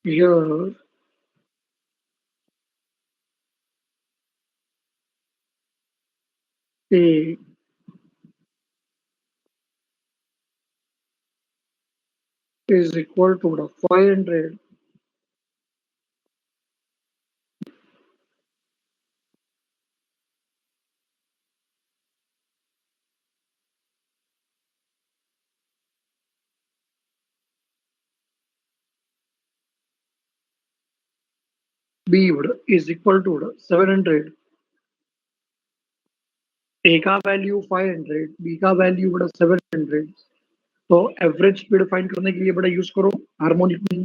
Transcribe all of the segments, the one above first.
Here A is equal to the 500, B is equal to the 700, A का value 500, B का value बड़ा 700। तो average speed find करने के लिए बड़ा यूज करो हार्मोनिक मीन।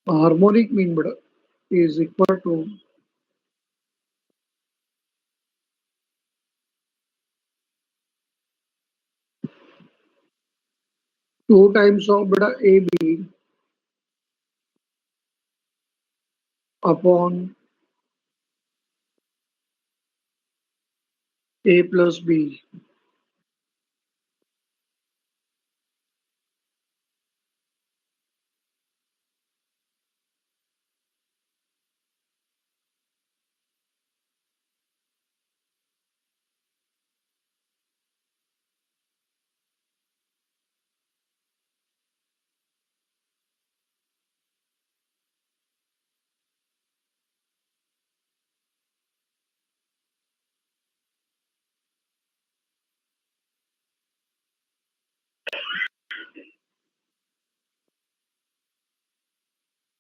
हार्मोनिक मीन बड़ा is equal to 2 times of beta AB upon A plus B।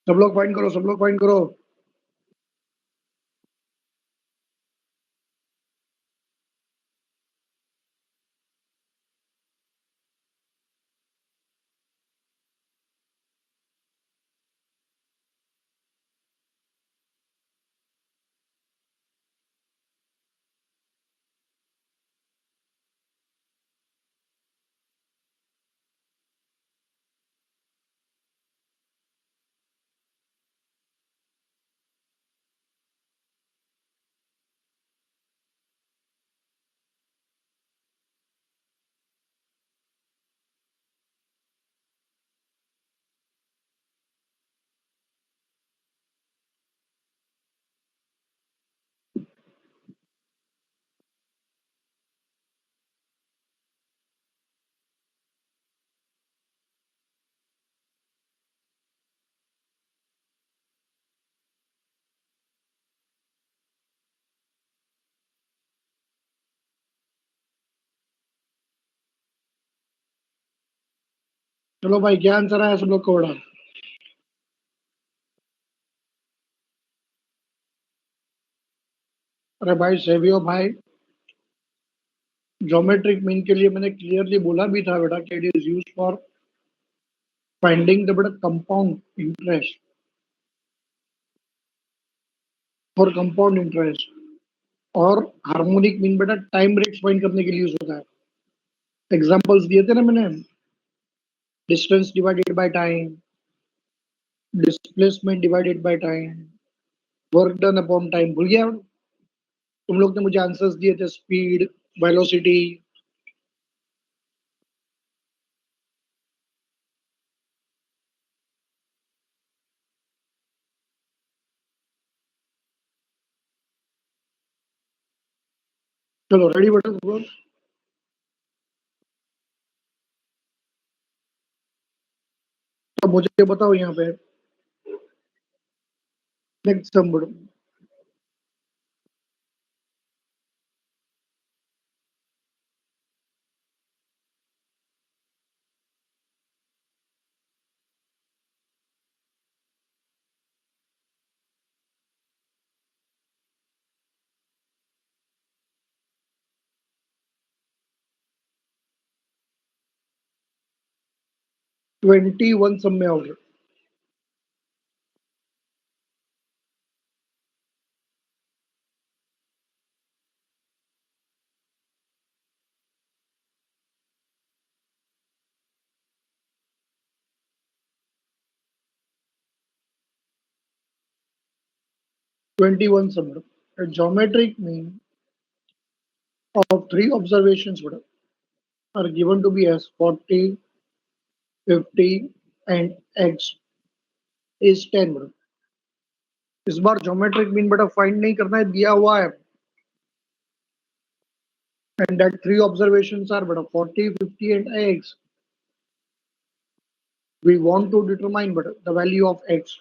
सब लोग फाइंड करो, सब लोग फाइंड करो। चलो भाई, क्या आंसर आया सब लोग को बड़ा? अरे भाई सेवियो भाई, ज्योमेट्रिक मीन के लिए मैंने क्लियरली बोला भी था बेटा कि it is use for finding the बेटा compound interest, for compound interest. और हार्मोनिक मीन बेटा टाइम रेट्स फाइंड करने के लिए यूज होता है। एग्जांपल्स दिए थे ना मैंने, distance divided by time, displacement divided by time, work done upon time. भूल गया? तुम लोग ने मुझे आंसर्स दिए थे, स्पीड, वेलोसिटी। चलो रेडी बेटा सब लोग? अब मुझे बताओ यहाँ पे नेक्स्ट नंबर। 21 सब में order. 21 sir, madam. A geometric mean of three observations, madam, are given to be as 40, 50 and x is 10, madam. इस बार ज्योमेट्रिक मीन बेटा फाइंड नहीं करना है, दिया हुआ है, and that three observations are बेटा 40, 50 and x. We want to determine बेटा the value of x.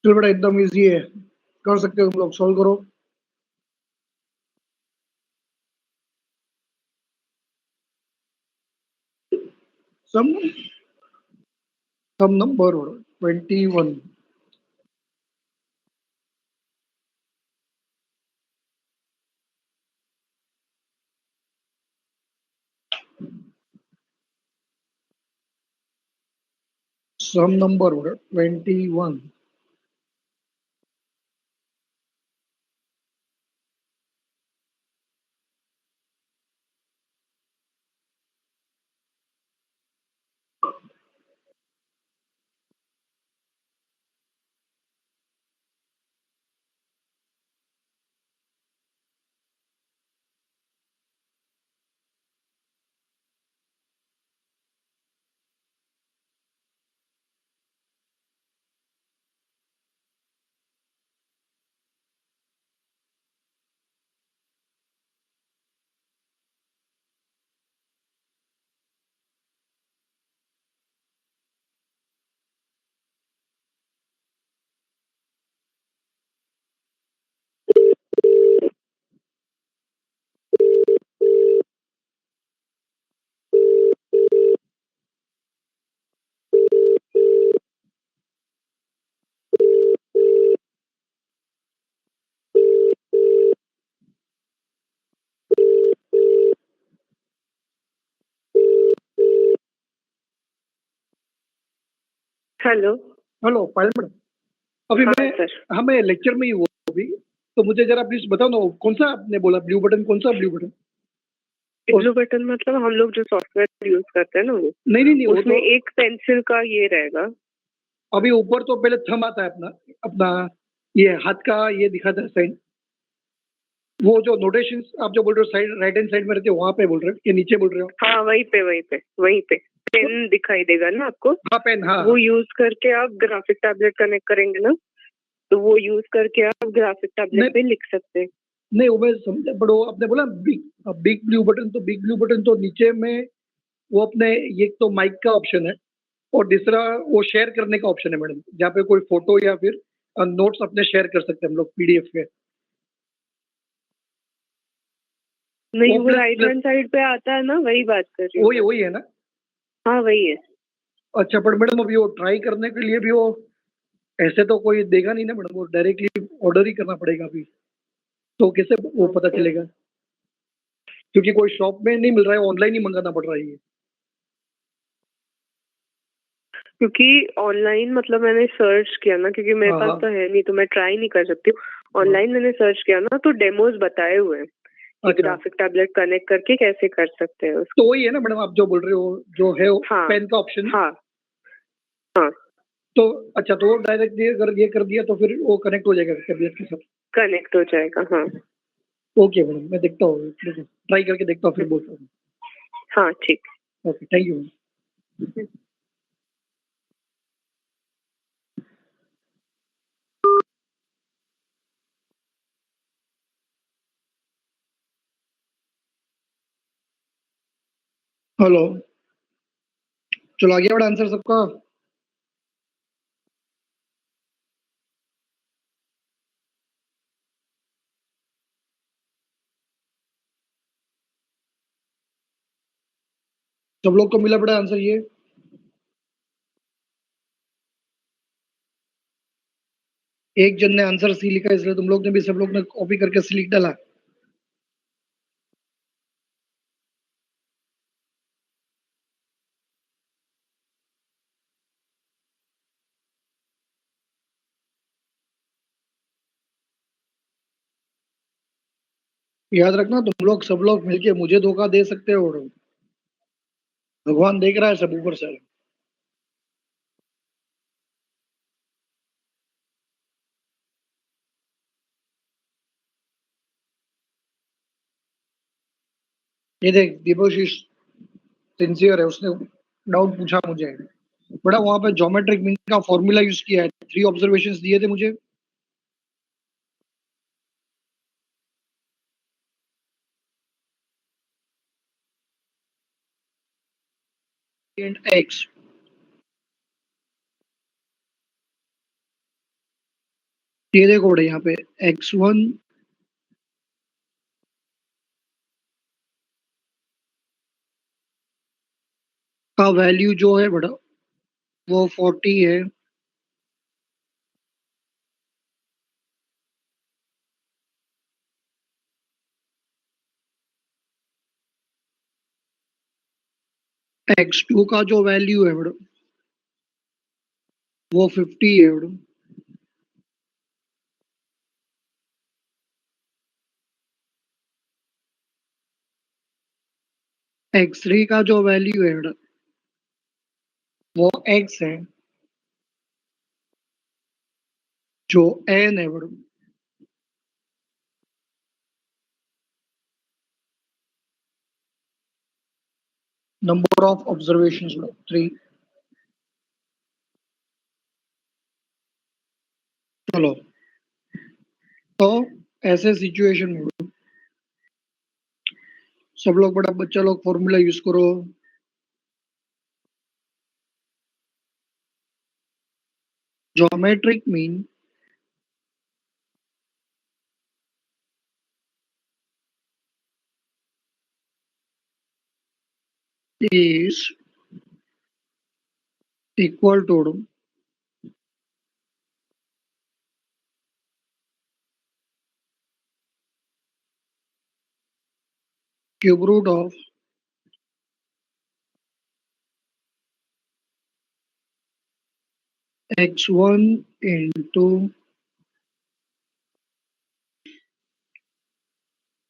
चलो बेटा एकदम इजी है, कर सकते हो तुम लोग, सॉल्व करो। सम नंबर 21, सम नंबर 21। हेलो हेलो पायल मैडम, अभी हाँ मैं सर। मैं लेक्चर में ही हूँ अभी, तो मुझे जरा प्लीज बताओ ना, कौन सा आपने बोला ब्लू बटन, कौन सा ब्लू बटन? ब्लू बटन मतलब हम लोग जो सॉफ्टवेयर यूज करते हैं ना वो, नहीं वो उसमें तो एक पेंसिल का ये रहेगा। अभी ऊपर तो पहले थंब आता है अपना अपना ये हाथ का ये दिखाता है साइन, वो जो नोटेशन आप जो बोल रहे हो साइड राइट हैंड साइड में रहते हो वहां पे बोल रहे हो कि नीचे बोल रहे हो? हाँ वहीं पे पेन दिखाई देगा ना आपको। हाँ पेन, हाँ वो यूज करके आप ग्राफिक टैबलेट कनेक्ट करेंगे ना, तो वो यूज करके आप ग्राफिक टैबलेट पे लिख सकते हैं। नहीं वो मैं समझा, बट वो आपने बोला बिग ब्लू बटन, तो बिग ब्लू बटन तो नीचे में वो अपने ये तो माइक का ऑप्शन है और दूसरा वो शेयर करने का ऑप्शन है मैडम, जहाँ पे कोई फोटो या फिर नोट्स अपने शेयर कर सकते हैं हम लोग पीडीएफ पे। नहीं वो राइट हैंड साइड पे आता है ना, वही बात कर रही हूँ। वही है ना? हाँ वही है। अच्छा पर मैडम अभी वो ट्राई करने के लिए भी वो ऐसे तो कोई देगा नहीं ना मैडम, वो डायरेक्टली ऑर्डर ही करना पड़ेगा अभी, तो कैसे वो पता चलेगा? क्योंकि कोई शॉप में नहीं मिल रहा है, ऑनलाइन ही मंगाना पड़ रहा है ये। क्योंकि ऑनलाइन मतलब मैंने सर्च किया ना, क्योंकि मेरे पास तो है नहीं तो मैं ट्राई नहीं कर सकती हूँ। ऑनलाइन मैंने सर्च किया ना तो डेमोज बताए हुए हैं कि ग्राफिक टैबलेट कनेक्ट करके कैसे कर सकते हैं उसको। तो वही है ना मैडम आप जो बोल रहे हो, जो है हाँ पेन का ऑप्शन। हाँ हाँ तो अच्छा, तो वो डायरेक्ट अगर ये कर दिया तो फिर वो कनेक्ट हो जाएगा टैबलेट के साथ? कनेक्ट हो जाएगा हाँ। ओके मैडम, मैं देखता हूँ, ट्राई करके देखता हूँ फिर बोलता हूँ। हाँ ठीक। Okay thank you. हेलो, चलो आ गया बड़ा आंसर सबका? सब लोग को मिला बड़ा आंसर ये? एक जन ने आंसर सी लिखा, इसलिए तुम लोग ने भी सब लोग ने कॉपी करके सी लिख डाला। याद रखना तुम लोग सब लोग मिलके मुझे धोखा दे सकते हो, भगवान देख रहा है सब ऊपर से। ये देख देवोशीष सिंसियर है, उसने डाउट पूछा मुझे, बड़ा वहां पे ज्योमेट्रिक मीन का फॉर्मूला यूज किया है, 3 ऑब्जर्वेशंस दिए थे मुझे। एंड एक्स, ये देखो बड़े यहाँ पे x1 का वैल्यू जो है बड़ा वो 40 है, x2 का जो वैल्यू है बड़ा वो 50 है बड़ा, x3 का जो वैल्यू है बड़ा वो x है, जो n है बड़ा नंबर ऑफ ऑब्जर्वेशंस बड़ा 3। चलो, तो ऐसे सिचुएशन में बड़ा, सब लोग बड़ा बच्चा लोग फॉर्मूला यूज करो। Geometric mean is equal to cube root of x1 into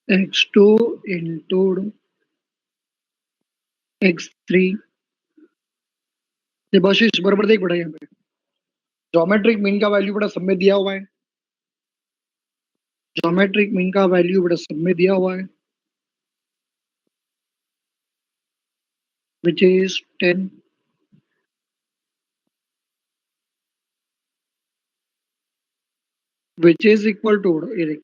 x2 into x3। Devashish बराबर देख बड़ा यहाँ पे ज्योमेट्रिक मीन का वैल्यू बड़ा सब में दिया हुआ है, ज्योमेट्रिक मीन का वैल्यू बड़ा सब में दिया हुआ है, which is 10, which is equal to ये देख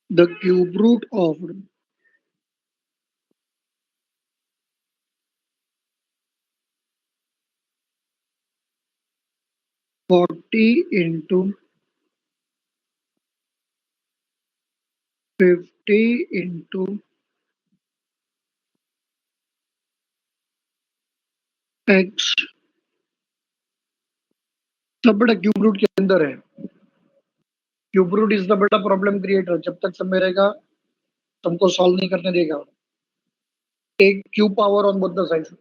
the cube root of 40 into 50 into x, सब बड़ा क्यूब रूट के अंदर है। क्यूब रूट इज द बड़ा प्रॉब्लम क्रिएटर, जब तक सब में रहेगा तुमको सॉल्व नहीं करने देगा। Take cube power on both the sides,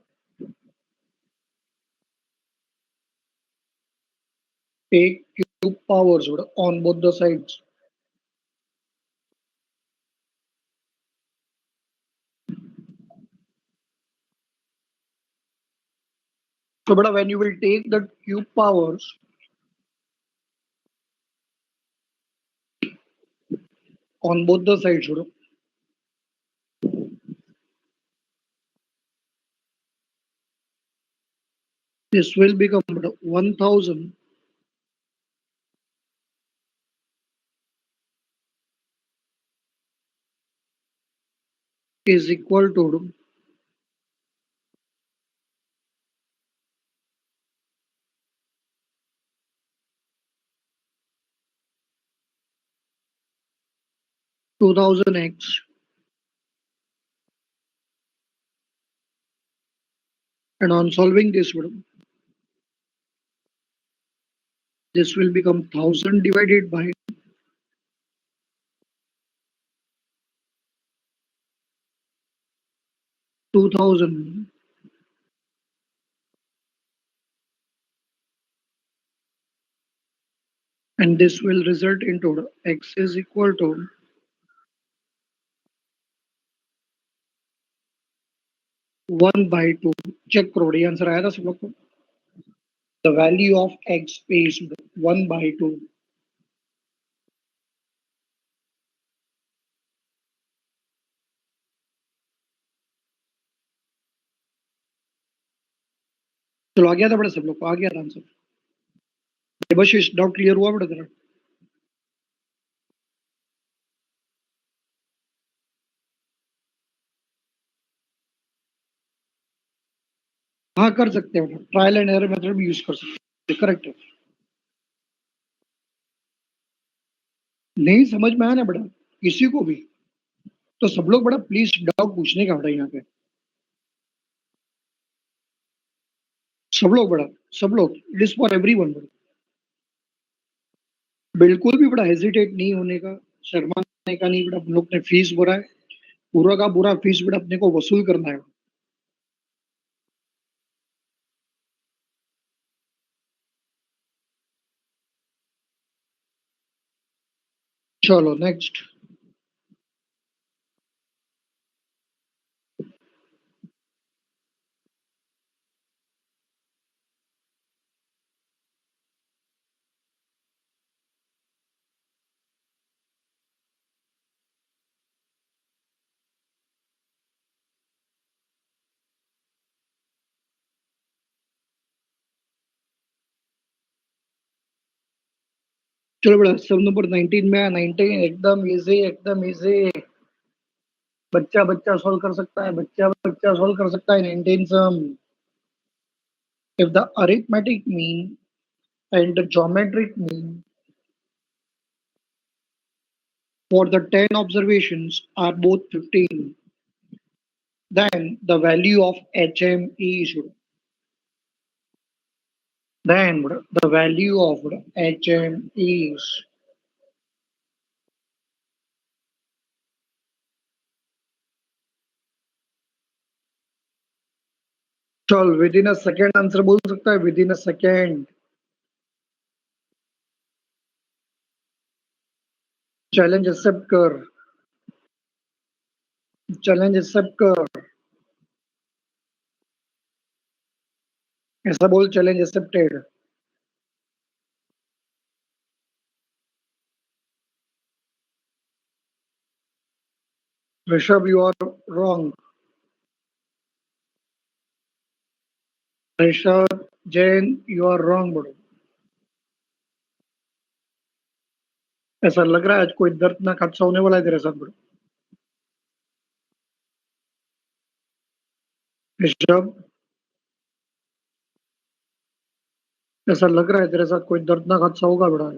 take cube powers on both the sides. So, but when you will take the cube powers on both the sides, this will become 1000 is equal to 2000x, and on solving this will become 1000 divided by 2000, and this will result into x is equal to 1/2। Check करो, ये answer आया था सब लोग को। The value of x is 1/2। चलो आ गया था बड़ा, सब लोग को आ गया था आंसर। देवाशीष डाउट क्लियर हुआ बड़ा तेरा? हाँ कर सकते हैं, ट्रायल एंड एरर मेथड भी यूज कर सकते हैं, करेक्ट है। नहीं समझ में आया ना बड़ा किसी को भी, तो सब लोग बड़ा प्लीज डाउट पूछने का बड़ा यहाँ पे, सब लोग बड़ा, सब लोग, इट इज फॉर एवरीवन बड़ा। बिल्कुल भी बड़ा हेजिटेट नहीं होने का, शर्माने का नहीं बड़ा। हम लोग ने फीस भरा है, पूरा का पूरा फीस बड़ा अपने को वसूल करना है। चलो नेक्स्ट। चलो बड़ा, सब नंबर 19 में है, 19 एकदम इजी, एकदम इजी। बच्चा बच्चा सॉल्व कर सकता है, बच्चा बच्चा सॉल्व कर सकता है 19 sum. If the arithmetic mean and the geometric mean for the 10 observations are both 15, then the value of HM is, then the value of HM is, चल with in a second answer बोल सकता है, with in a second. Challenge accept कर, challenge accept कर, ऐसा बोल, challenge accepted. Rishabh you are wrong. Rishabh Jain you are wrong बड़ो। ऐसा लग रहा है आज कोई दर्दनाक हादसा होने वाला है तेरे साथ बड़ो। ऋषभ, ऐसा लग रहा है तेरे साथ कोई दर्दनाक हादसा होगा बड़ा।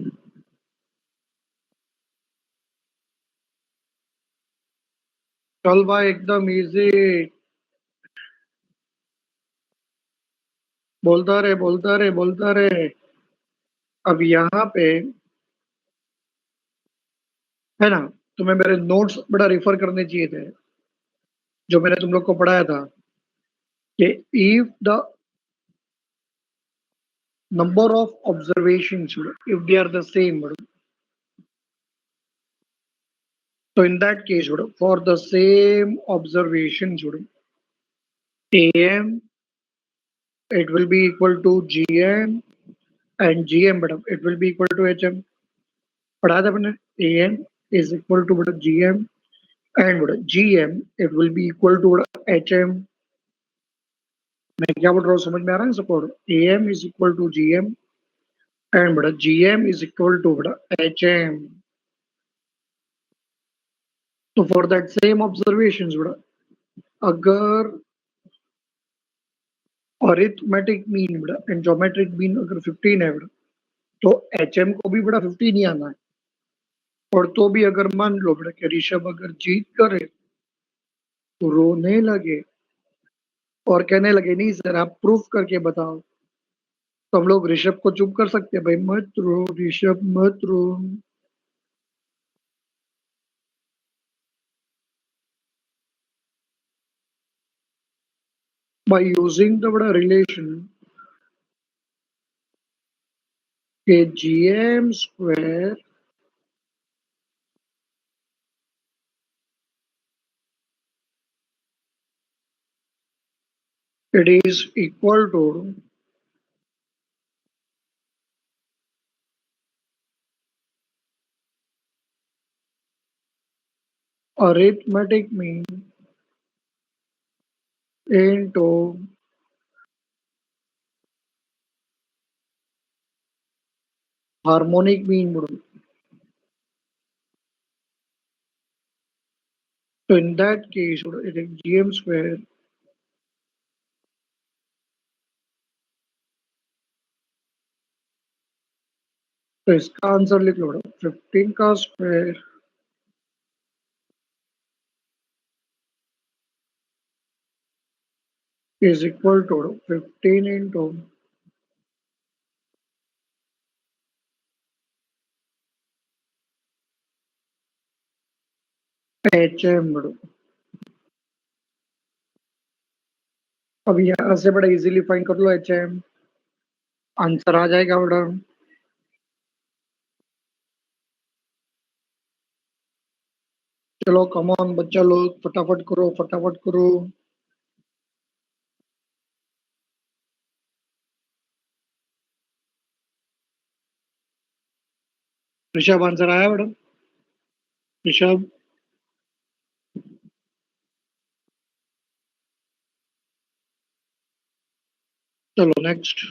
चल भाई एकदम इजी, बोलता रहे बोलता रहे बोलता रहे। अब यहाँ पे है ना, तुम्हें मेरे नोट्स बड़ा रेफर करने चाहिए थे, जो मैंने तुम लोग को पढ़ाया था कि if the number of observations if they are the same, so in that case for the same observation am it will be equal to gm and gm but it will be equal to hm। पढ़ा था अपने, am is equal to gm and gm it will be equal to hm। मैं क्या बोल रहा हूँ समझ में आ रहा है सबको? am is equal to gm and gm is equal to hm। तो फॉर दैट सेम ऑब्जर्वेशंस अगर arithmetic mean and geometric mean अगर 15 है तो एचएम को भी 15 ही आना है। और तो भी अगर मान लो कि ऋषभ अगर जीत करे तो रोने लगे और कहने लगे नहीं सर आप प्रूफ करके बताओ, तो हम लोग ऋषभ को चुप कर सकते हैं, भाई मत रो ऋषभ मत रो। by using the relation के gm square it is equal to arithmetic mean into Harmonic mean bodu. So in that case, it is GM square तो इसका आंसर लिख लो 15 का square is equal to 15 into HM बड़ो। अब यहाँ से बड़ा इजीली फाइंड कर लो HM, आंसर आ जाएगा बड़ा। चलो कम ऑन बच्चा लोग फटाफट करो फटाफट करो। ऋषभ आंसर आया मैडम? ऋषभ चलो नेक्स्ट।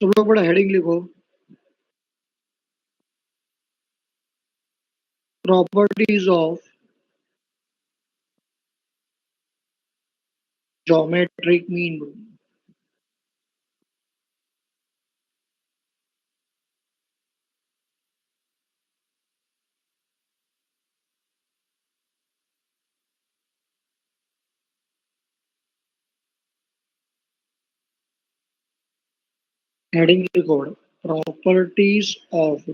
तुम लोग बड़ा हेडिंग लिखो, properties of geometric mean. Heading लिखो, प्रॉपर्टीज ऑफ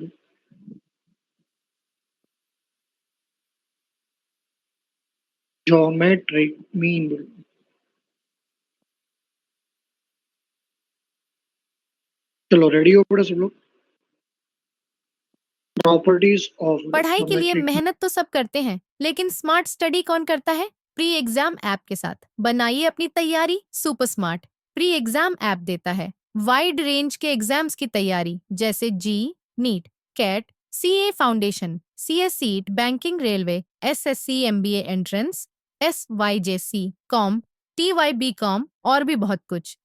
ज्योमेट्रिक मीन। चलो रेडी हो बड़ा सब लोग। प्रॉपर्टीज ऑफ पढ़ाई के लिए ज्योमेट्रिक। मेहनत तो सब करते हैं, लेकिन स्मार्ट स्टडी कौन करता है? प्री एग्जाम ऐप के साथ बनाइए अपनी तैयारी super smart. Pre exam app देता है वाइड रेंज के एग्जाम्स की तैयारी, जैसे JEE, NEET, CAT, CA foundation, CS seat, banking, railway, SSC, MBA entrance, SYJC, com, TYB com और भी बहुत कुछ।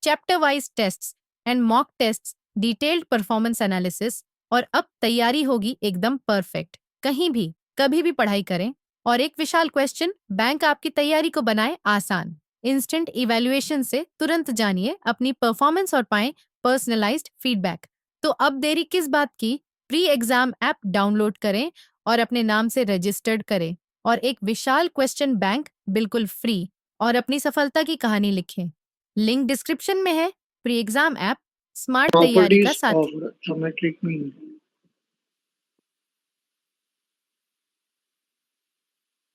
Chapter wise tests and mock tests, detailed performance analysis, और अब तैयारी होगी एकदम परफेक्ट। कहीं भी कभी भी पढ़ाई करें, और एक विशाल क्वेश्चन बैंक आपकी तैयारी को बनाए आसान। इंस्टेंट इवैल्यूएशन से तुरंत जानिए अपनी परफॉर्मेंस और पाएं पर्सनलाइज्ड फीडबैक। तो अब देरी किस बात की? प्री एग्जाम ऐप डाउनलोड करें और अपने नाम से रजिस्टर्ड करें, और एक विशाल क्वेश्चन बैंक बिल्कुल फ्री, और अपनी सफलता की कहानी लिखें। लिंक डिस्क्रिप्शन में है। प्री एग्जाम ऐप स्मार्ट तैयारी का प्रॉपर्टीज ऑफ साथी। Geometric mean.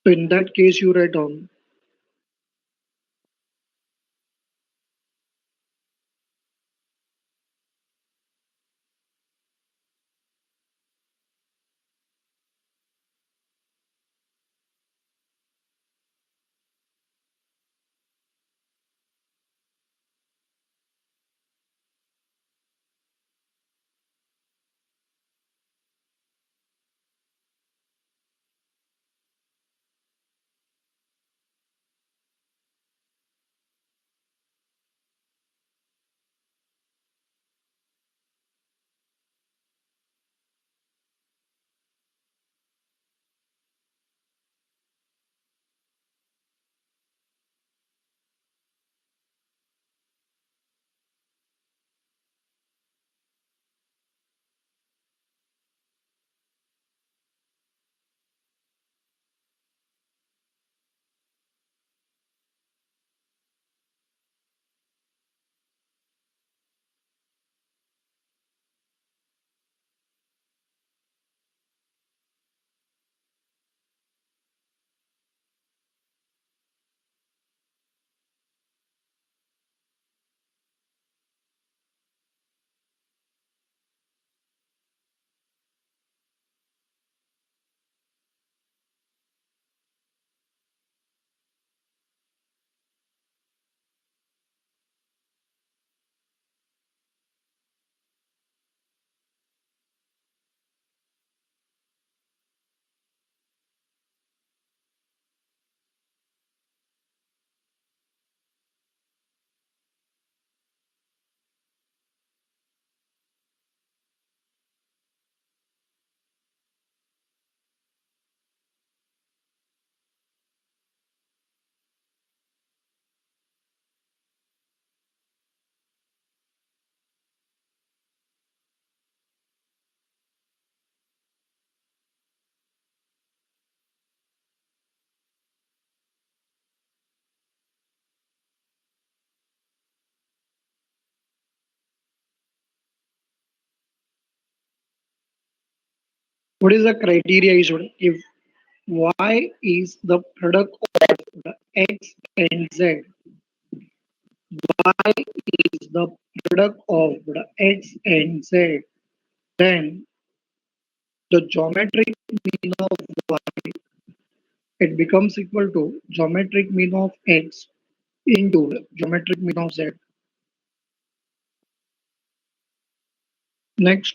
So in that case, you write down What is the criteria is if y is the product of the x and z, y is the product of the x and z, then the geometric mean of y, it becomes equal to geometric mean of x into geometric mean of z. Next,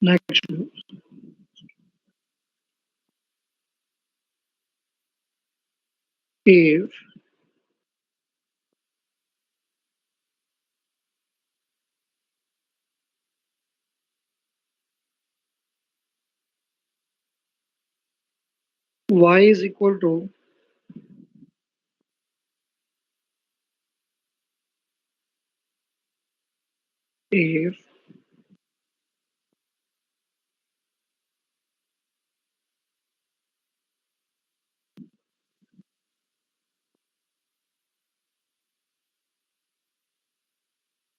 next, if y is equal to if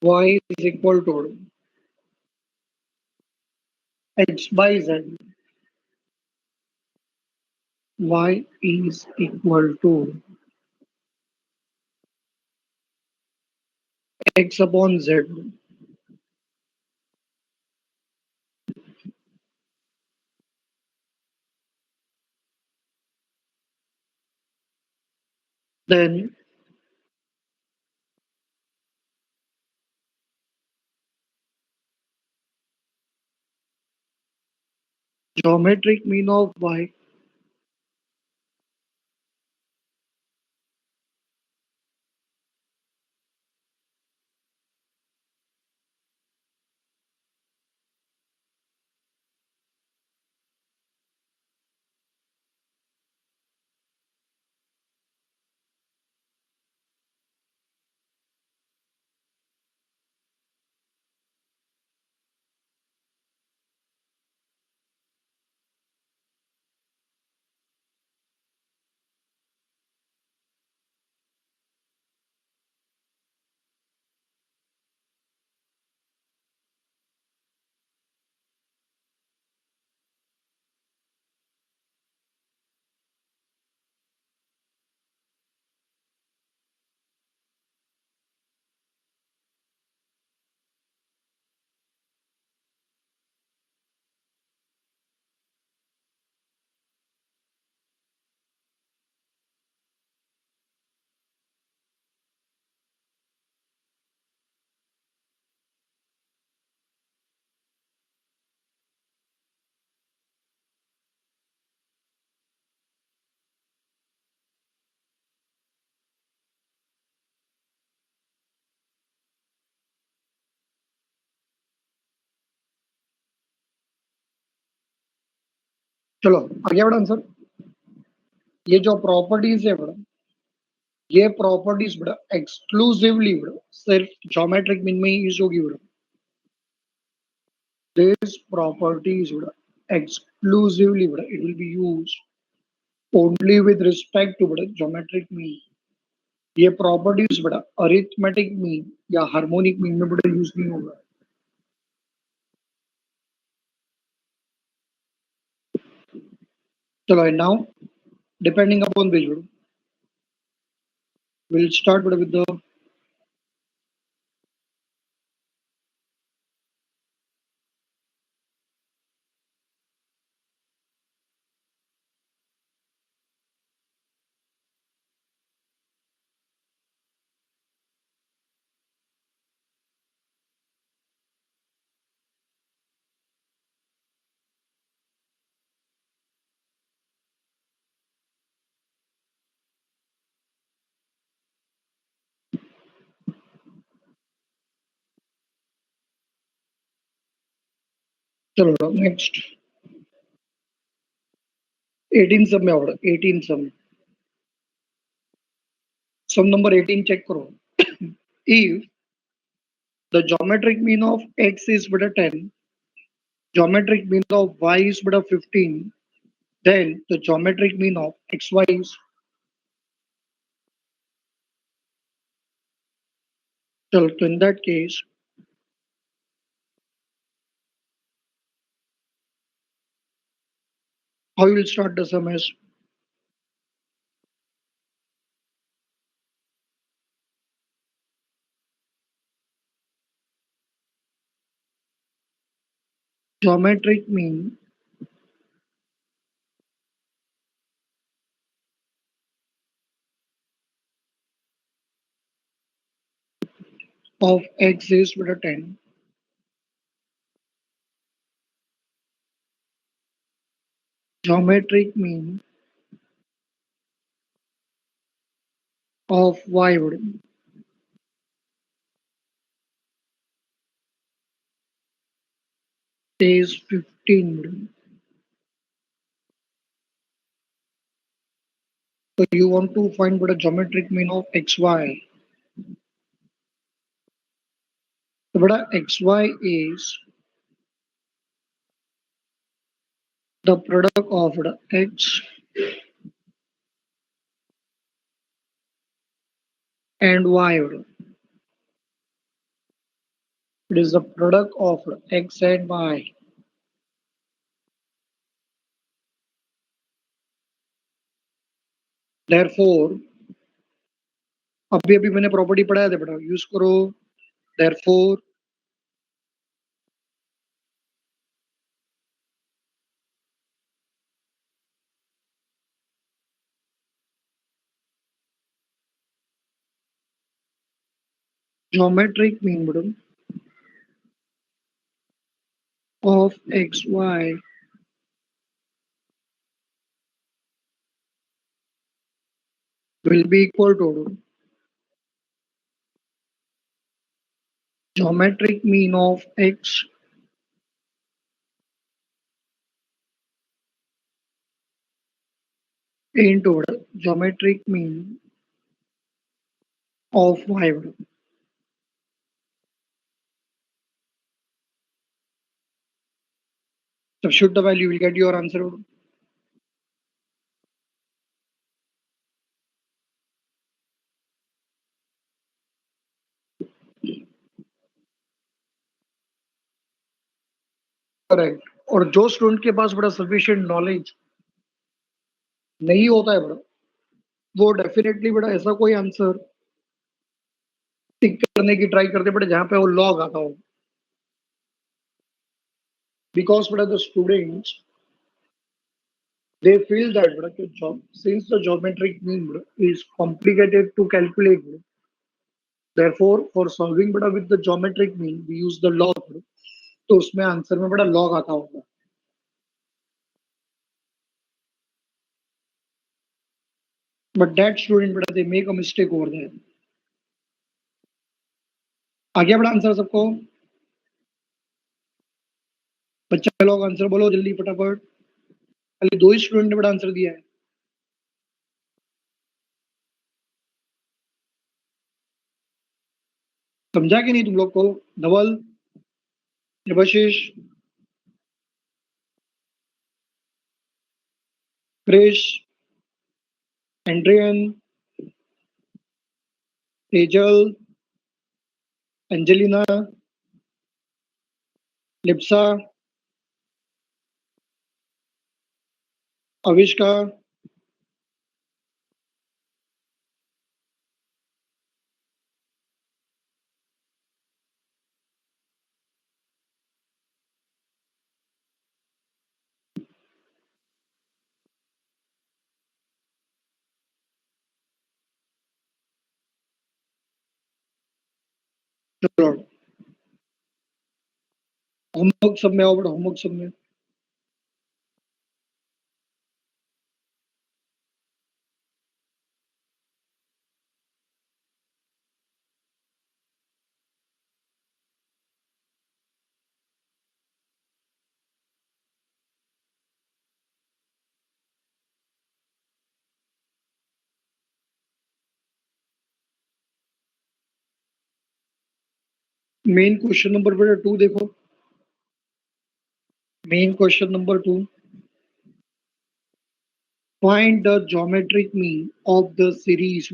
y is equal to x by z, y is equal to x upon z, then geometric mean of y, चलो आ गया बड़ा answer. ये जो properties है बड़ा, ये properties बड़ा exclusively बड़ा सिर्फ ज्योमेट्रिक मीन में ही यूज होगी बड़ा। दिस प्रॉपर्टीज बड़ा exclusively बड़ा it will be used only with respect to बड़ा ज्योमेट्रिक मीन। ये प्रॉपर्टीज बड़ा अरिथमेटिक मीन या हार्मोनिक मीन में बड़ा यूज नहीं होगा। चलो now depending upon this we'll start with the चलो नेक्स्ट 18 सम में और 18 सम नंबर 18 चेक करो। if the geometric mean of x is beta 10, geometric mean of y is beta 15, then the geometric mean of xy is, so in that case How you will start the sum as geometric mean of x is with a 10. Geometric mean of y is 15. So you want to find what a geometric mean of xy. So what a xy is the product of the x and y. It is the product of x and y. Therefore, अभी अभी मैंने property पढ़ाया था बेटा, use करो. Therefore, geometric mean बेटा of xy will be equal to geometric mean of x into geometric mean of y. Substitute the value, you will get your answer. Correct. और जो स्टूडेंट के पास बड़ा सफिशिएंट नॉलेज नहीं होता है बड़ा, वो डेफिनेटली बड़ा ऐसा कोई आंसर टिक करने की ट्राई करते बड़ा जहां पे वो लॉग आता हो. बिकॉज बड़ा the students they feel that bro, since the geometric mean bro, is complicated to calculate bro, therefore for solving bड़ा with the geometric mean we use the log bro, तो उसमें आंसर में बड़ा log आता होगा. But that student बड़ा they make a mistake over there. आ गया बड़ा आंसर सबको? बच्चा लोग आंसर बोलो जल्दी फटाफट. खाली दो ही स्टूडेंट ने बड़ा आंसर दिया है. समझा कि नहीं तुम लोग को? धवल, देवाशीष, क्रिश, एंड्रियन, तेजल, एंजेलिना, लिप्सा, अविष्का, चलो होमवर्क सब में आओ बड़ा, होमवर्क सब में. मेन क्वेश्चन नंबर बेटा 2 देखो. Main question number 2. Find the geometric mean of the series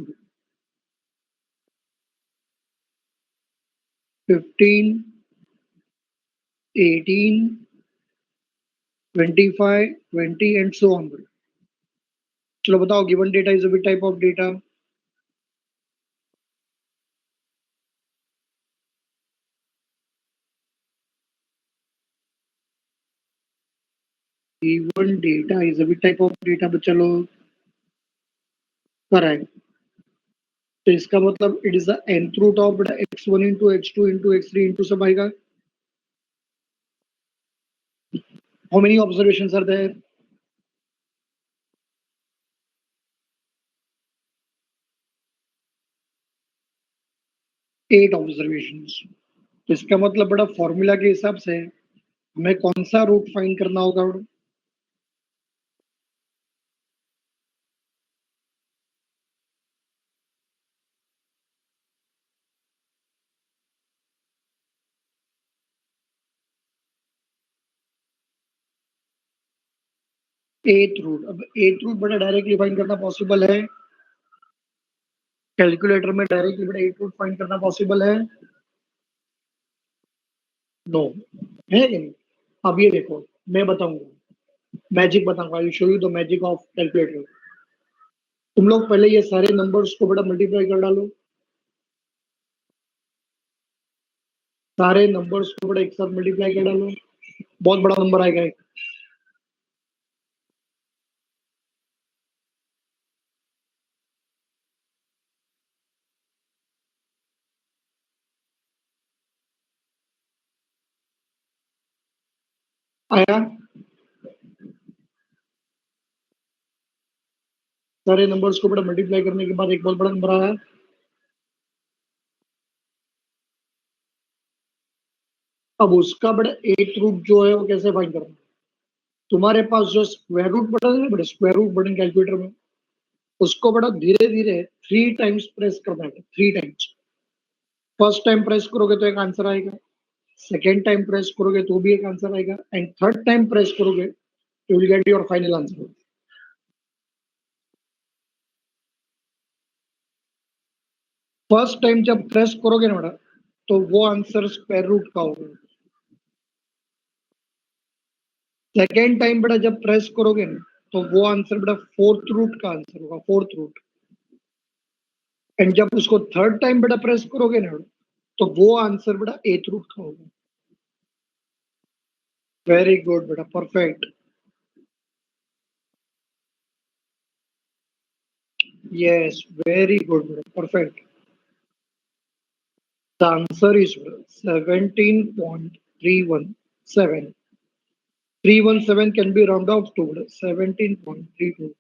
15, 18, 25, 20 and so on. चलो बताओ, given data is a bit type of data. Given data is a bit type of data, but चलो correct. तो इसका मतलब it is the nth root of beta x1 into x2 into x3 into सब आएगा. How many observations are there? 8 observations. तो इसका मतलब बड़ा फॉर्मूला के हिसाब से हमें कौन सा रूट फाइंड करना होगा? 8th root. अब 8th रूट बड़ा डायरेक्टली फाइंड करना पॉसिबल है? कैलकुलेटर में डायरेक्टली बड़ा 8th रूट फाइंड करना पॉसिबल है? नो. है कि नहीं? अब ये देखो, मैं बताऊंगा, मैजिक बताऊंगा. I show you the magic of calculator. तुम लोग पहले ये सारे नंबर्स को बड़ा मल्टीप्लाई कर डालो. सारे नंबर्स को बड़ा एक साथ मल्टीप्लाई कर डालो. बहुत बड़ा नंबर आएगा. आया? सारे नंबर्स को बड़ा मल्टीप्लाई करने के बाद एक बहुत बड़ा नंबर आया. अब उसका बड़ा 8th रूट जो है वो कैसे फाइंड करना? तुम्हारे पास जो स्क्वायर रूट बटन है, बड़ा स्क्वायर रूट बटन कैलकुलेटर में, उसको बड़ा धीरे धीरे 3 टाइम्स प्रेस करना है. 3 टाइम्स. फर्स्ट टाइम प्रेस करोगे तो एक आंसर आएगा, सेकेंड टाइम प्रेस करोगे तो भी एक आंसर आएगा, एंड थर्ड टाइम प्रेस करोगे तो will get your final answer. First time जब प्रेस करोगे ना बेटा, तो वो आंसर स्क्वायर रूट का होगा. सेकेंड टाइम बेटा जब प्रेस करोगे ना, तो वो आंसर बेटा फोर्थ रूट का आंसर होगा. Fourth root. एंड जब उसको थर्ड टाइम बेटा प्रेस करोगे ना, तो वो आंसर बेटा 8th रूट का होगा. वेरी गुड बेटा, perfect. Yes, very good, bro. Perfect. The answer is 17.317. 317 can be rounded off to 17.32.